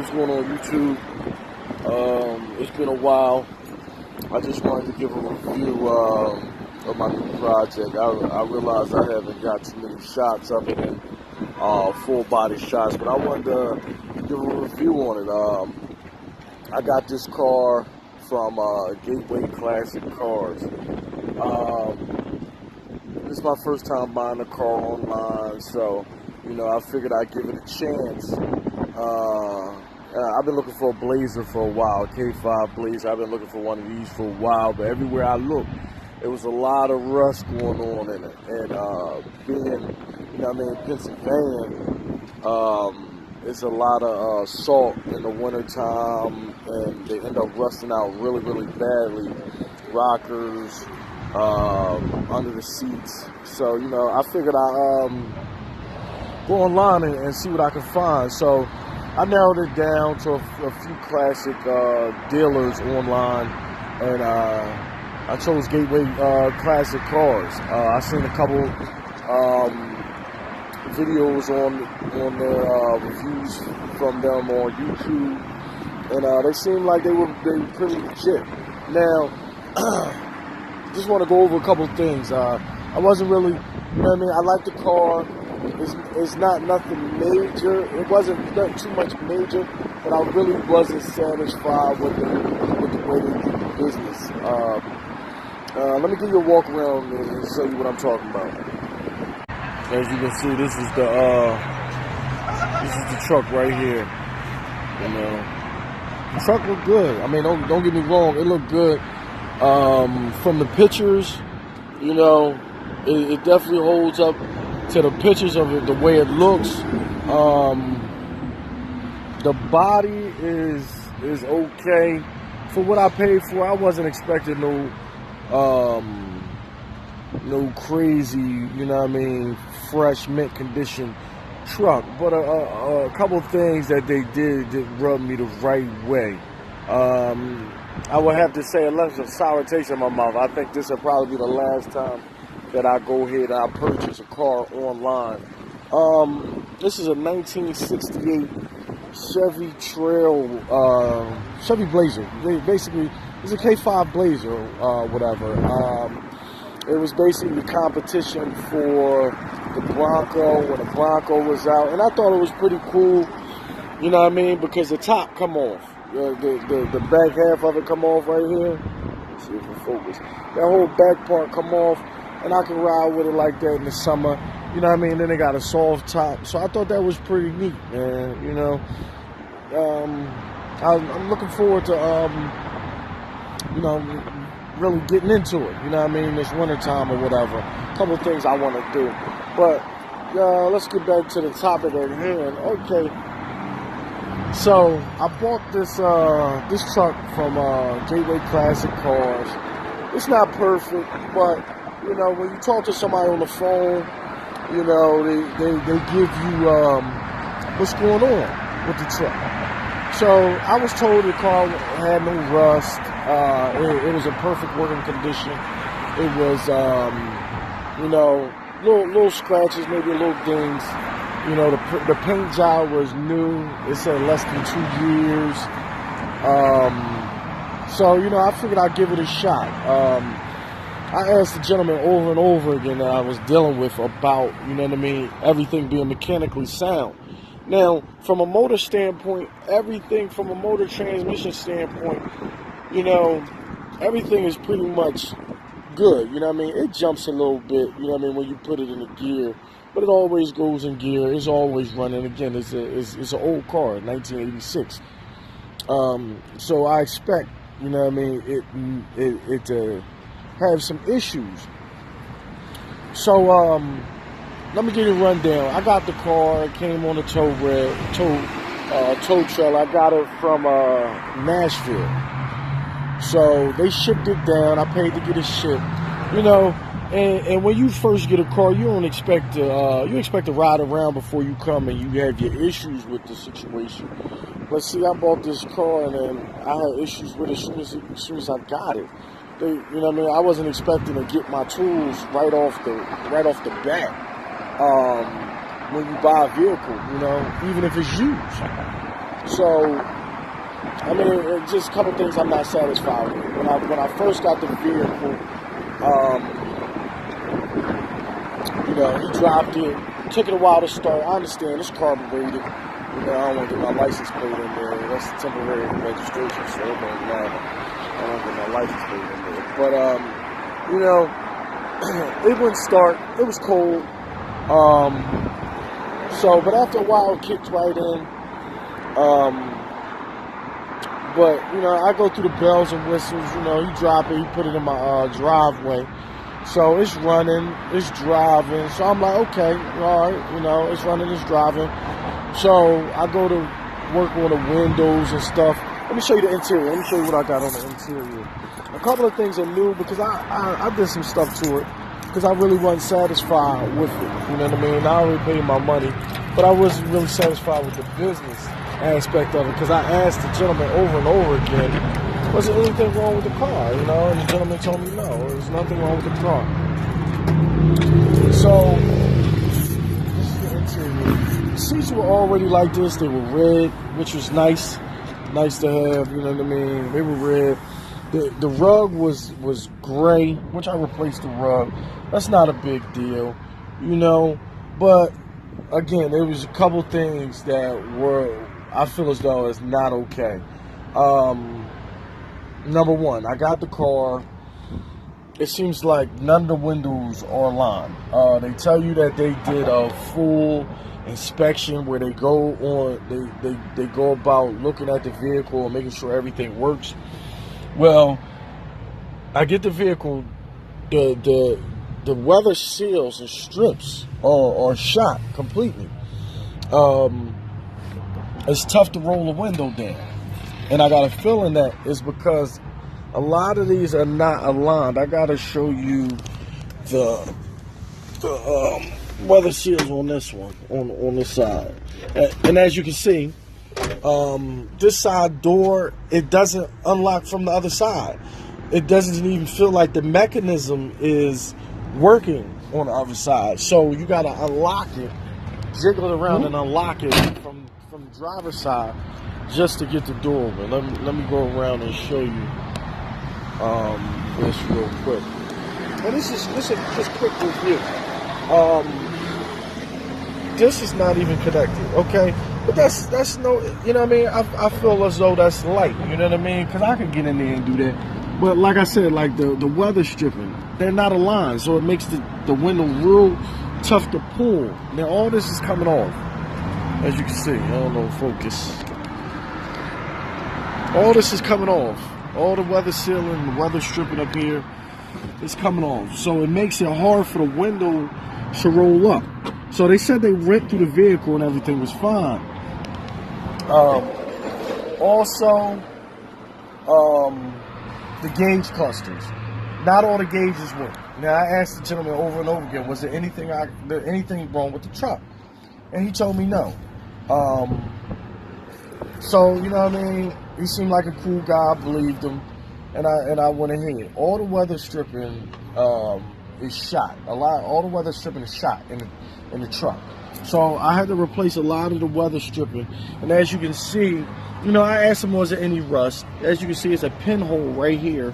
what's going on YouTube? It's been a while. I just wanted to give a review of my new project. I realized I haven't got too many shots of it in full body shots, but I wanted to give a review on it. I got this car from Gateway Classic Cars. This is my first time buying a car online, so I figured I'd give it a chance. I've been looking for a Blazer for a while, K5 Blazer. I've been looking for one of these for a while, but everywhere I looked, there was a lot of rust going on in it. And being, in Pennsylvania, it's a lot of salt in the wintertime, and they end up rusting out really, really badly. Rockers, under the seats. So, I figured I'd go online and see what I can find. So I narrowed it down to a few classic dealers online, and I chose Gateway Classic Cars. I seen a couple videos on their reviews from them on YouTube, and they seemed like they were pretty legit. Now, just want to go over a couple things. I wasn't really, I like the car. It's not nothing major. It wasn't too much major, but I really wasn't satisfied with the way they did the business. Let me give you a walk around and show you what I'm talking about. As you can see, this is the truck right here. The truck looked good. I mean, don't get me wrong, it looked good. From the pictures, it definitely holds up to the pictures of it, the way it looks. The body is okay for what I paid for. I wasn't expecting no crazy, fresh mint condition truck, but a couple things that they did rub me the right way. I would have to say, it left a sour taste in my mouth. I think this will probably be the last time that I go ahead and I purchase a car online. This is a 1968 Chevy Blazer. Basically, it's a K5 Blazer, whatever. It was basically competition for the Bronco when the Bronco was out, and I thought it was pretty cool. Because the top come off, the back half of it come off right here. Let's see if we focus. That whole back part come off. And I can ride with it like that in the summer, Then they got a soft top, so I thought that was pretty neat, man. I'm looking forward to, really getting into it. This wintertime or whatever. A couple of things I want to do, but let's get back to the topic at hand. Okay, so I bought this truck from Gateway Classic Cars. It's not perfect, but when you talk to somebody on the phone, they give you what's going on with the truck. So I was told the car had no rust. It was in perfect working condition. It was, little scratches, maybe little dings. The paint job was new. It said less than 2 years. So I figured I'd give it a shot. I asked the gentleman over and over again that I was dealing with about, everything being mechanically sound. Now, from a motor standpoint, everything from a motor transmission standpoint, everything is pretty much good. It jumps a little bit, when you put it in a gear, but it always goes in gear. It's always running. Again, it's an old car, 1986. So I expect, it to have some issues. So let me give you a rundown. I got the car. It came on a tow trailer. I got it from Nashville. So they shipped it down. I paid to get it shipped. And when you first get a car, you don't expect to you expect to ride around before you come and you have your issues with the situation. But see, I bought this car and then I had issues with it as soon as I got it. I wasn't expecting to get my tools right off the bat. When you buy a vehicle, even if it's used. So, I mean, just a couple things I'm not satisfied with. When I first got the vehicle, he dropped it. Took it a while to start. I understand it's carbureted. I don't want to get my license plate in there. That's temporary registration, so it don't matter. I don't get my license plate in there. But it wouldn't start. It was cold. But after a while, it kicked right in. But I go through the bells and whistles. He drop it. He put it in my driveway. So it's running, it's driving. So I'm like, okay, all right, it's running, it's driving. So I go to work on the windows and stuff. Let me show you the interior. Let me show you what I got on the interior. A couple of things are new because I did some stuff to it because I really wasn't satisfied with it. You know what I mean? I already paid my money, but I wasn't really satisfied with the business aspect of it because I asked the gentleman over and over again, was there anything wrong with the car? And the gentleman told me no, there's nothing wrong with the car. So, this is the interior. The seats were already like this. They were red, which was nice. Nice to have, you know what I mean? They were red. The rug was gray, which I replaced the rug. That's not a big deal, But, again, there was a couple things that I feel as though it's not okay. Number one, I got the car. It seems like none of the windows are lined. They tell you that they did a full inspection where they go on, they go about looking at the vehicle and making sure everything works. Well, I get the vehicle, the weather seals and strips are shot completely. It's tough to roll a window down. And I got a feeling that it's because a lot of these are not aligned. I got to show you the weather seals on this one, on this side. And as you can see, this side door, it doesn't unlock from the other side. It doesn't even feel like the mechanism is working on the other side. So you got to unlock it, jiggle it around and unlock it from the driver's side just to get the door open. Let me go around and show you this real quick. And this is just quick review. This is not even connected, okay? But that's no, you know what I mean? I feel as though that's light, you know what I mean? Because I could get in there and do that. But like I said, like the weather stripping, they're not aligned, so it makes the window real tough to pull. Now all this is coming off, as you can see. I don't know, focus. All this is coming off. All the weather sealing, the weather stripping up here, it's coming off. So it makes it hard for the window to roll up. So they said they went through the vehicle and everything was fine. Also, the gauge clusters. Not all the gauges work. Now I asked the gentleman over and over again, was there anything wrong with the truck? And he told me no. So you know what I mean? He seemed like a cool guy. I believed him, and I went ahead. All the weather stripping is shot. All the weather stripping is shot in the truck. So I had to replace a lot of the weather stripping. And as you can see, I asked him, was there any rust? As you can see, it's a pinhole right here,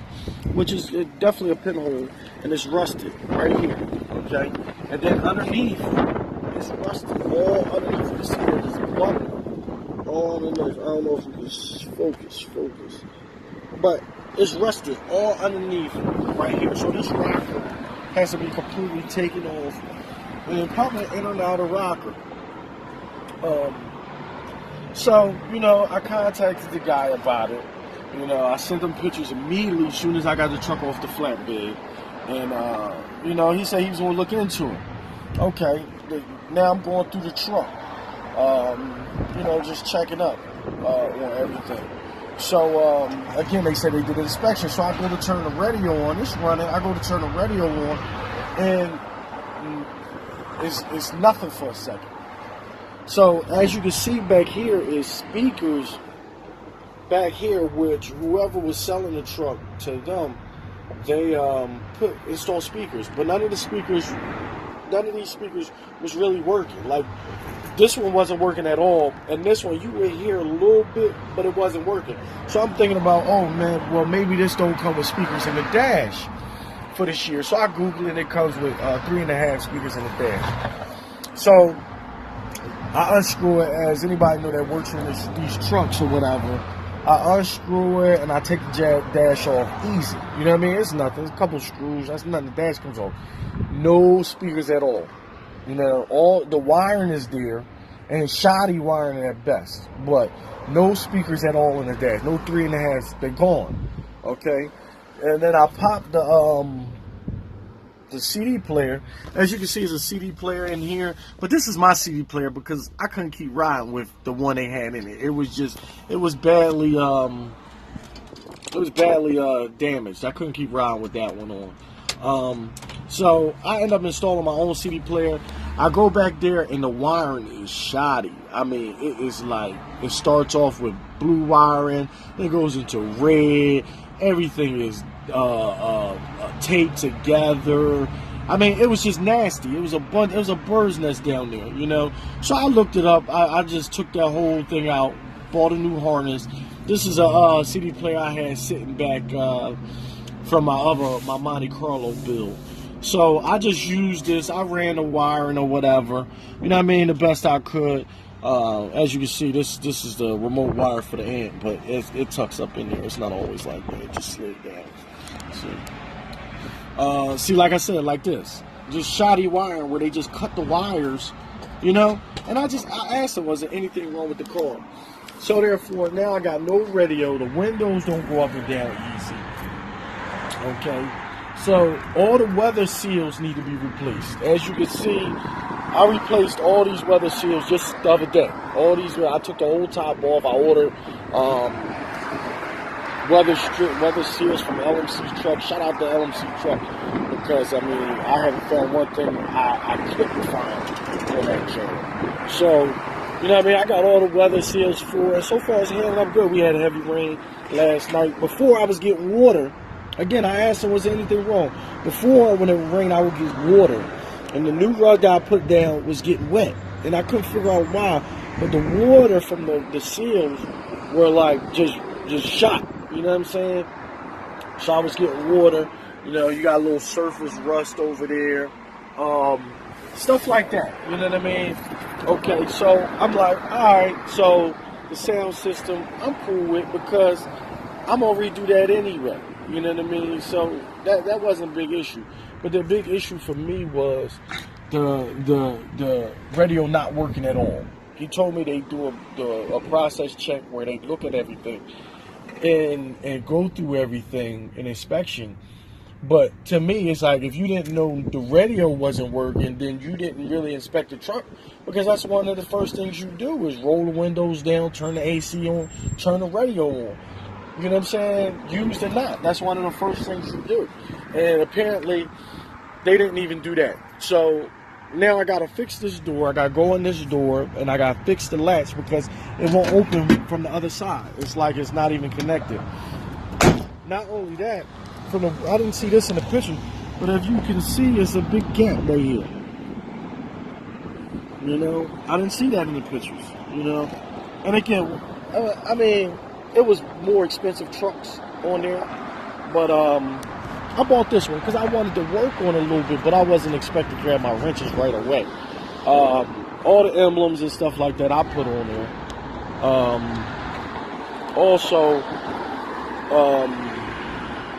which is definitely a pinhole, and it's rusted right here. Okay, and then underneath, it's rusted all underneath. You see there's a bubble. All underneath. I don't know if you can focus. But it's rusted all underneath right here. So this rocker has to be completely taken off and then pumping in and out of rocker. So, I contacted the guy about it. I sent him pictures immediately as soon as I got the truck off the flatbed. And, he said he was going to look into it. Okay, now I'm going through the truck. Just checking up on everything. So, again, they said they did an inspection. So I go to turn the radio on. It's running. I go to turn the radio on, and it's nothing for a second. So, as you can see back here is speakers back here, which whoever was selling the truck to them, they installed speakers. But none of these speakers was really working. Like, This one wasn't working at all, and this one you would hear a little bit, but it wasn't working. So I'm thinking about, oh man, well maybe this don't come with speakers in the dash for this year. So I Googled it, and it comes with 3.5 speakers in the dash. So I unscrew it, as anybody know that works in these trucks or whatever. I unscrew it and I take the dash off easy. You know what I mean? It's nothing. It's a couple screws. That's nothing. The dash comes off. No speakers at all. You know, all the wiring is there, and it's shoddy wiring at best. But no speakers at all in the dash. No 3.5s. They're gone. Okay. And then I popped the CD player. As you can see, there's a CD player in here, but this is my CD player because I couldn't keep riding with the one they had in it. It was badly damaged. I couldn't keep riding with that one on. So I end up installing my own CD player. I go back there and the wiring is shoddy. I mean, it is like, it starts off with blue wiring, then it goes into red. Everything is taped together. I mean, it was just nasty. It was a bird's nest down there, you know. So I looked it up. I just took that whole thing out, bought a new harness. This is a CD player I had sitting back from my Monte Carlo build. So I just used this. I ran the wiring or whatever, you know what I mean, the best I could. As you can see, this is the remote wire for the amp, but it tucks up in there. It's not always like that. It just slid down. See, like I said, like this, just shoddy wiring where they just cut the wires, you know. And I asked them, was there anything wrong with the car? So therefore, now I got no radio. The windows don't go up and down easy. Okay. So all the weather seals need to be replaced. As you can see, I replaced all these weather seals just the other day. All these, I took the whole top off. I ordered weather seals from LMC Truck. Shout out to LMC Truck, because I mean, I haven't found one thing I couldn't find on that channel. So, you know what I mean? I got all the weather seals for it. So far, it's handling up good. We had heavy rain last night. Before, I was getting water. Again, I asked him, was there anything wrong? Before, when it rained, I would get water. And the new rug that I put down was getting wet. And I couldn't figure out why. But the water from the seals were like just shot. You know what I'm saying? So I was getting water. You know, you got a little surface rust over there. Stuff like that. You know what I mean? Okay, so I'm like, alright, so the sound system, I'm cool with, because I'm going to redo that anyway. You know what I mean? So that wasn't a big issue. But the big issue for me was the radio not working at all. He told me they do a process check where they look at everything and go through everything, an inspection. But to me, it's like, if you didn't know the radio wasn't working, then you didn't really inspect the truck, because that's one of the first things you do is roll the windows down, turn the AC on, turn the radio on. You know what I'm saying? Used or not. That's one of the first things you do. And apparently, they didn't even do that. So now I got to fix this door. I got to go in this door, and I got to fix the latch, because it won't open from the other side. It's like it's not even connected. Not only that, I didn't see this in the picture, but if you can see, it's a big gap right here. You know, I didn't see that in the pictures. You know, and again, I mean, it was more expensive trucks on there, but I bought this one because I wanted to work on it a little bit, but I wasn't expecting to grab my wrenches right away. All the emblems and stuff like that I put on there. Also,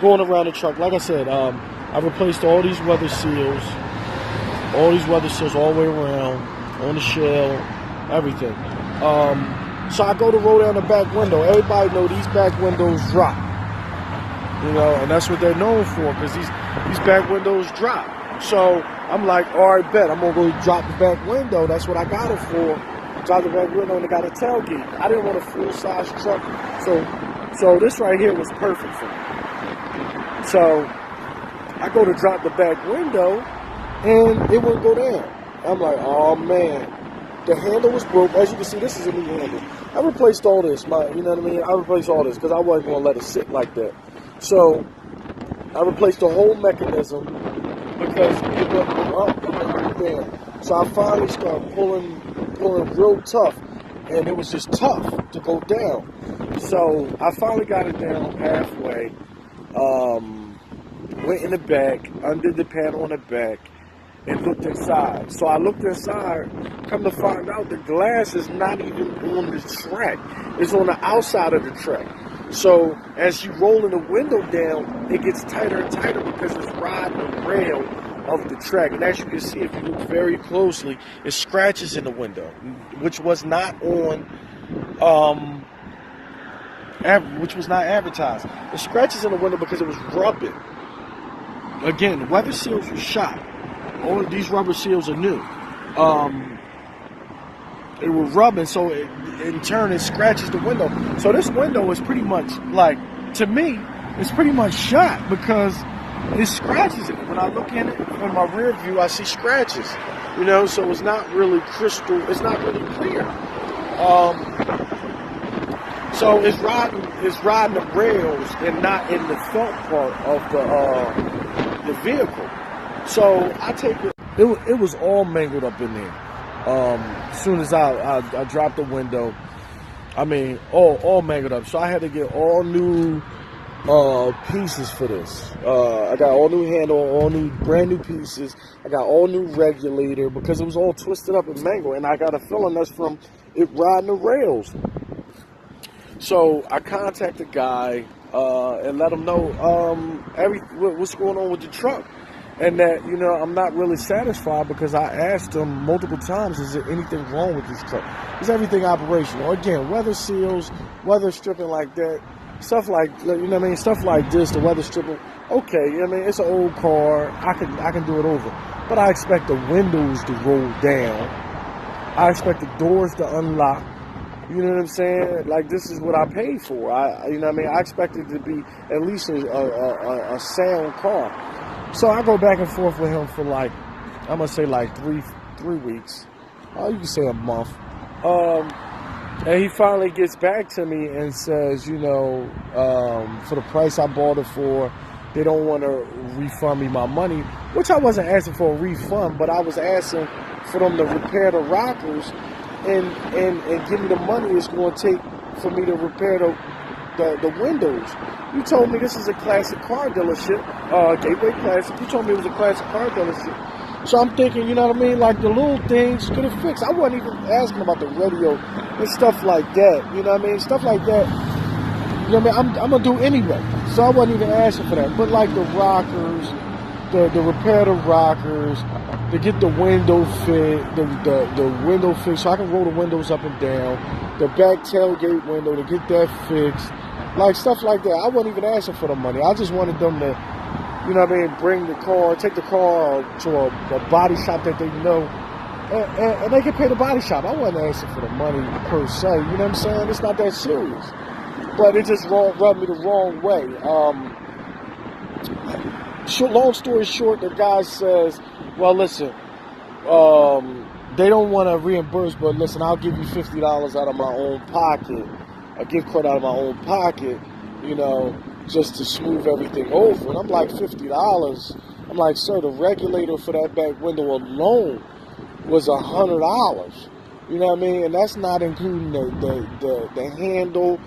going around the truck, like I said, I replaced all these weather seals all the way around, on the shell, everything. So I go to roll down the back window. Everybody know these back windows drop. You know, and that's what they're known for, because these back windows drop. So I'm like, all right, bet. I'm going to go drop the back window. That's what I got it for. Drop the back window, and I got a tailgate. I didn't want a full-size truck. So this right here was perfect for me. So I go to drop the back window, and it wouldn't go down. I'm like, oh, man. The handle was broke. As you can see, this is a new handle. I replaced all this. You know what I mean? I replaced all this because I wasn't going to let it sit like that. So I replaced the whole mechanism because it wouldn't go up and down. So I finally started pulling going real tough, and it was just tough to go down. So I finally got it down halfway. Went in the back, undid the panel on the back, and looked inside. So I looked inside, come to find out the glass is not even on the track. It's on the outside of the track. So as you rolling the window down, it gets tighter and tighter because it's riding the rail of the track. And as you can see, if you look very closely, it scratches in the window, which was not advertised. It scratches in the window because it was rubbing. Again, the weather seals were shot. All of these rubber seals are new. It was rubbing, so in turn it scratches the window. So this window is pretty much like, to me, it's pretty much shot because it scratches it. When I look in it from my rear view, I see scratches. So it's not really crystal. It's not really clear. So it's riding the rails and not in the front part of the vehicle. So I take it. It was all mangled up in there. As soon as I dropped the window, all mangled up. So I had to get all new pieces for this. I got all new handle, all new brand new pieces. I got all new regulator because it was all twisted up and mangled, and I got a feeling that's from it riding the rails. So I contacted the guy and let him know what's going on with the truck. And that, I'm not really satisfied because I asked him multiple times, is there anything wrong with this truck? Is everything operational? Again, weather seals, weather stripping like that, stuff like, stuff like this, the weather stripping. Okay, it's an old car. I can do it over. But I expect the windows to roll down. I expect the doors to unlock. You know what I'm saying? Like, this is what I paid for. I expect it to be at least a sound car. So I go back and forth with him for I'm gonna say three weeks. You can say a month. And he finally gets back to me and says, for the price I bought it for, they don't want to refund me my money, which I wasn't asking for a refund, but I was asking for them to repair the rockers and give me the money it's going to take for me to repair the windows. You told me this is a classic car dealership, Gateway Classic. You told me it was a classic car dealership. So I'm thinking, like the little things could have fixed. I wasn't even asking about the radio and stuff like that. Stuff like that. I'm going to do anyway. So I wasn't even asking for that. But like the rockers, the repair the rockers, to get the window fit, the window fixed so I can roll the windows up and down, the back tailgate window to get that fixed. Like stuff like that. I wasn't even asking for the money. I just wanted them to, bring the car, take the car to a body shop that they know, and they can pay the body shop. I wasn't asking for the money per se. You know what I'm saying? It's not that serious. But it just rubbed me the wrong way. Long story short, the guy says, well, listen, they don't want to reimburse, but listen, I'll give you $50 out of my own pocket, a gift card out of my own pocket, just to smooth everything over. And I'm like, $50? I'm like, sir, the regulator for that back window alone was $100. You know what I mean? And that's not including the handle,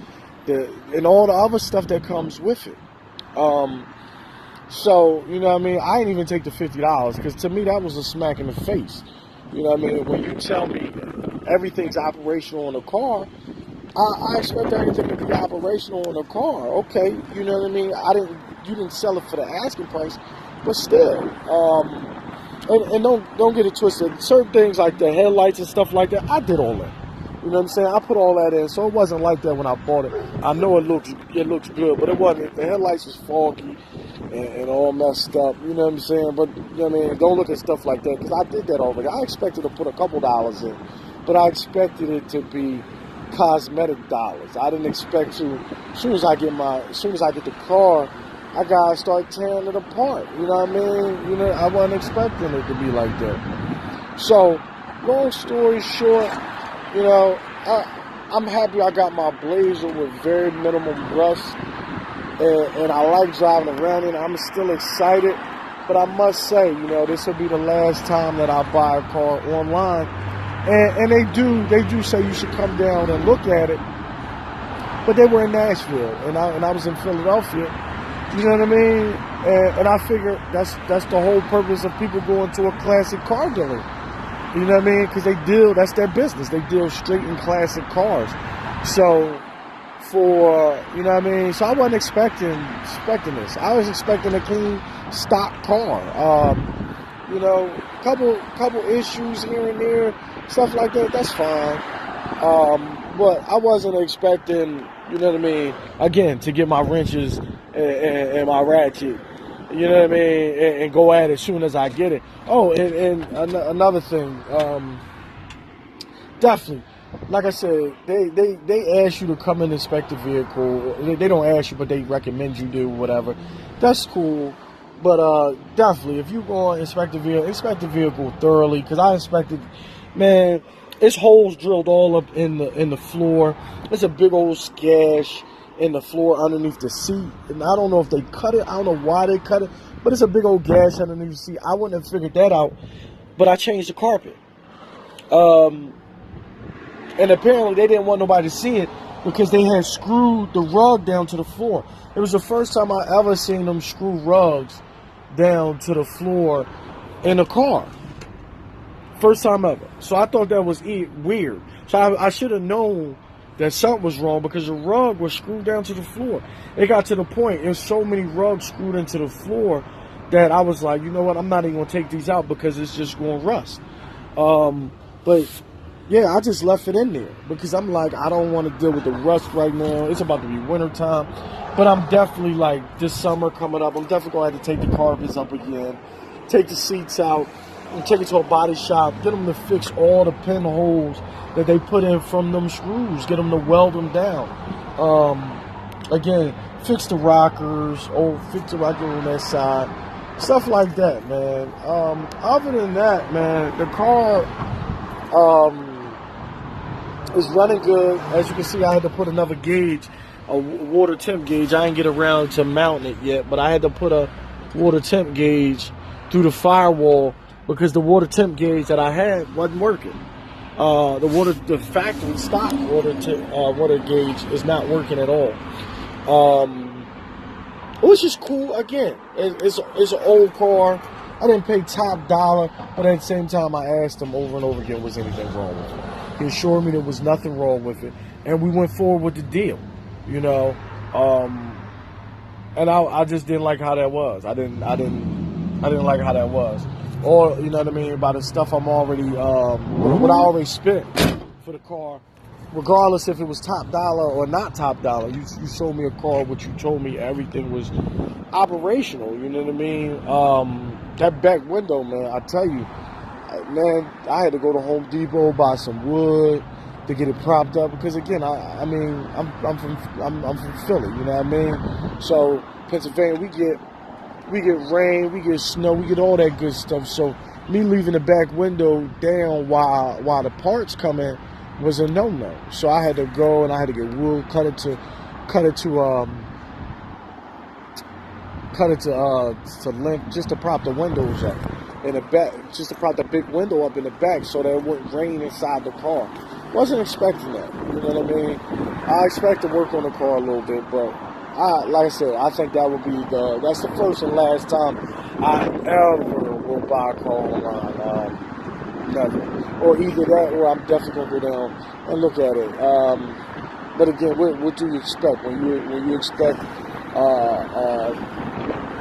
and all the other stuff that comes with it. So, I didn't even take the $50 because to me that was a smack in the face. When you tell me everything's operational in a car, I expect everything to be operational in a car. Okay, you know what I mean? You didn't sell it for the asking price, but still. And don't get it twisted. Certain things like the headlights and stuff like that, I did all that. You know what I'm saying? I put all that in, so it wasn't like that when I bought it. I know it looks good, but it wasn't. The headlights was foggy and all messed up. You know what I'm saying? But don't look at stuff like that because I did that already. I expected to put a couple dollars in, but I expected it to be cosmetic dollars. I didn't expect to. As soon as I get the car, I gotta start tearing it apart. You know what I mean? I wasn't expecting it to be like that. So, long story short. I'm happy I got my Blazer with very minimum rust, and I like driving around in it. I'm still excited, but I must say, this will be the last time that I buy a car online and they do say you should come down and look at it. But they were in Nashville, and I was in Philadelphia. You know what I mean? And I figure that's the whole purpose of people going to a classic car dealer. You know what I mean? Because that's their business. They deal straight in classic cars. So you know what I mean? So I wasn't expecting this. I was expecting a clean stock car. You know, couple issues here and there, stuff like that. That's fine. But I wasn't expecting, you know what I mean, again, to get my wrenches and my ratchet, you know what I mean, and go at it as soon as I get it. Oh, and another thing, definitely, like I said, they ask you to come and inspect the vehicle. They don't ask you, but they recommend you do whatever. That's cool. But definitely, if you go and inspect the vehicle thoroughly, because I inspected, man, it's holes drilled all up in the floor. There's a big old gash in the floor underneath the seat, and I don't know if they cut it. I don't know why they cut it, but it's a big old gash underneath the seat. I wouldn't have figured that out, but I changed the carpet. And apparently they didn't want nobody to see it because they had screwed the rug down to the floor. It was the first time I ever seen them screw rugs down to the floor in a car. First time ever. So I thought that was weird. So I should have known that something was wrong because the rug was screwed down to the floor. It got to the point, there's so many rugs screwed into the floor that I was like, you know what, I'm not even going to take these out because it's just going to rust. But yeah, I just left it in there because I'm like, I don't want to deal with the rust right now. It's about to be winter time. But I'm definitely like, this summer coming up, I'm definitely going to have to take the carpets up again, take the seats out, and take it to a body shop, get them to fix all the pinholes that they put in from them screws, get them to weld them down. Again, fix the rockers, fix the rocker on that side, stuff like that, man. Other than that, man, the car is running good. As you can see, I had to put another gauge, a water temp gauge. I didn't get around to mounting it yet, but I had to put a water temp gauge through the firewall because the water temp gauge that I had wasn't working. The factory stock water gauge is not working at all. Which is cool. Again, it's an old car. I didn't pay top dollar, but at the same time, I asked him over and over again, was anything wrong with it? He assured me there was nothing wrong with it, and we went forward with the deal. You know, and I just didn't like how that was. I didn't like how that was. Or, you know what I mean, by the stuff I'm already, what I already spent for the car, regardless if it was top dollar or not top dollar. You showed me a car, which you told me everything was operational, you know what I mean? That back window, man, I tell you, man, I had to go to Home Depot, buy some wood to get it propped up, because again, I'm from Philly, you know what I mean? So, Pennsylvania, we get rain, we get snow, we get all that good stuff. So me leaving the back window down while the parts come in was a no-no. So I had to go and I had to get wood, cut it to length just to prop the windows up in the back, just to prop the big window up in the back so that it wouldn't rain inside the car. Wasn't expecting that, you know what I mean? I expect to work on the car a little bit, but like I said, I think that would be that's the first and last time I ever will buy a car online. Never. Or either that, or I'm definitely gonna go down and look at it. But again, what do you expect when you expect?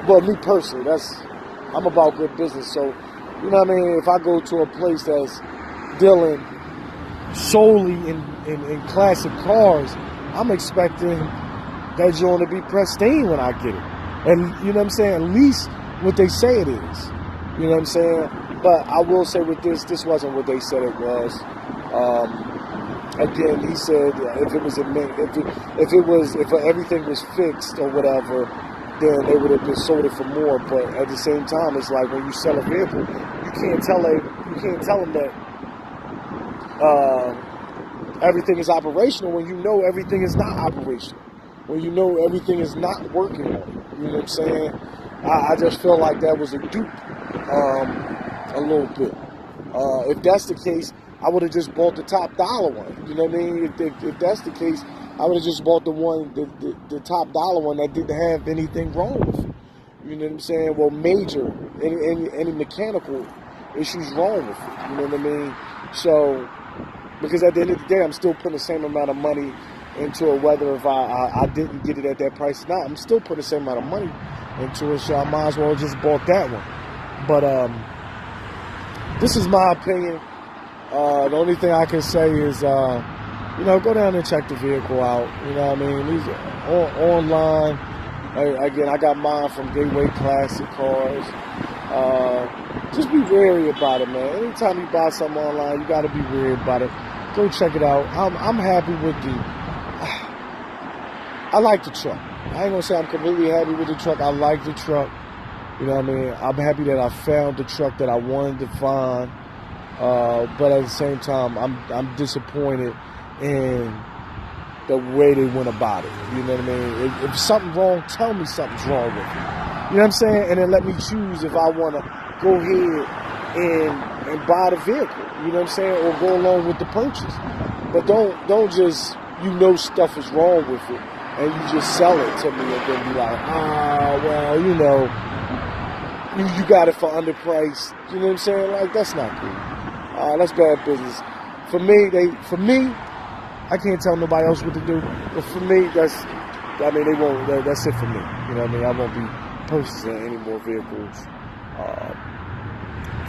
Well, me personally, I'm about good business. So, you know what I mean. If I go to a place that's dealing solely in classic cars, I'm expecting that joint to be pristine when I get it. And you know what I'm saying? At least what they say it is. You know what I'm saying? But I will say with this wasn't what they said it was. Again, he said if everything was fixed or whatever, then they would have just sold it for more. But at the same time, it's like when you sell a vehicle, you can't tell them that everything is operational when you know everything is not operational. When you know everything is not working on it. You know what I'm saying? I just feel like that was a dupe a little bit. If that's the case, I would have just bought the top dollar one. You know what I mean? If that's the case, I would have just bought the one, the top dollar one that didn't have anything wrong with it. You know what I'm saying? Well, major, any mechanical issues wrong with it. You know what I mean? So, because at the end of the day, I'm still putting the same amount of money into it, whether if I didn't get it at that price or not. I'm still putting the same amount of money into it, so I might as well have just bought that one. But this is my opinion. The only thing I can say is, go down and check the vehicle out. You know what I mean? These online. Again, I got mine from Gateway Classic Cars. Just be wary about it, man. Anytime you buy something online, you got to be wary about it. Go check it out. I'm happy with I like the truck. I ain't gonna say I'm completely happy with the truck. I like the truck. You know what I mean? I'm happy that I found the truck that I wanted to find. But at the same time, I'm disappointed in the way they went about it. You know what I mean? If something's wrong, tell me something's wrong with it. You know what I'm saying? And then let me choose if I want to go ahead and buy the vehicle. You know what I'm saying? Or go along with the purchase. But don't just, stuff is wrong with it and you just sell it to me and then be like, you got it for underpriced. You know what I'm saying? Like, that's not cool. That's bad business. For me, I can't tell nobody else what to do. But for me, that's it for me. You know what I mean? I won't be purchasing any more vehicles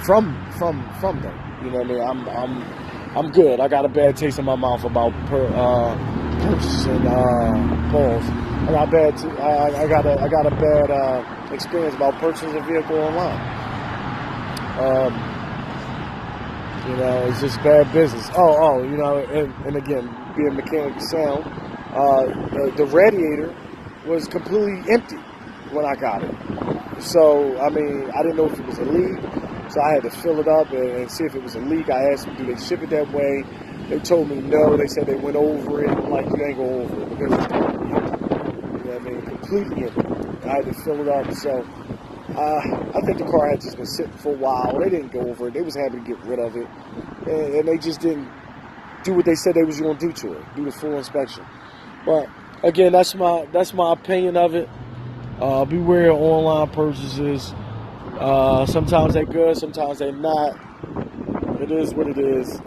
from them. You know what I mean? I'm good. I got a bad taste in my mouth about purchasing Pauls. I got a bad experience about purchasing a vehicle online. It's just bad business. And again, being mechanically sound, the radiator was completely empty when I got it. So, I didn't know if it was a leak, so I had to fill it up and see if it was a leak. I asked them, do they ship it that way? They told me no. They said they went over it. I'm like, you ain't go over it because it's completely empty. You know what I mean? Completely empty. And I had to fill it up, so I think the car had just been sitting for a while. They didn't go over it. They was happy to get rid of it. And they just didn't do what they said they was going to do to it, do the full inspection. But, again, that's my opinion of it. Beware of online purchases. Sometimes they're good, sometimes they're not. It is what it is.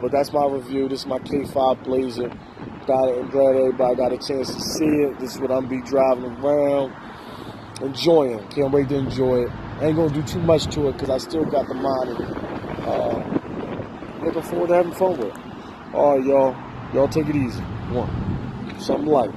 But that's my review. This is my K5 Blazer. I'm glad everybody got a chance to see it. This is what I'm be driving around. Enjoying. Can't wait to enjoy it. I ain't going to do too much to it because I still got the mind in it. Looking forward to having fun with it. All right, y'all. Y'all take it easy. Something light.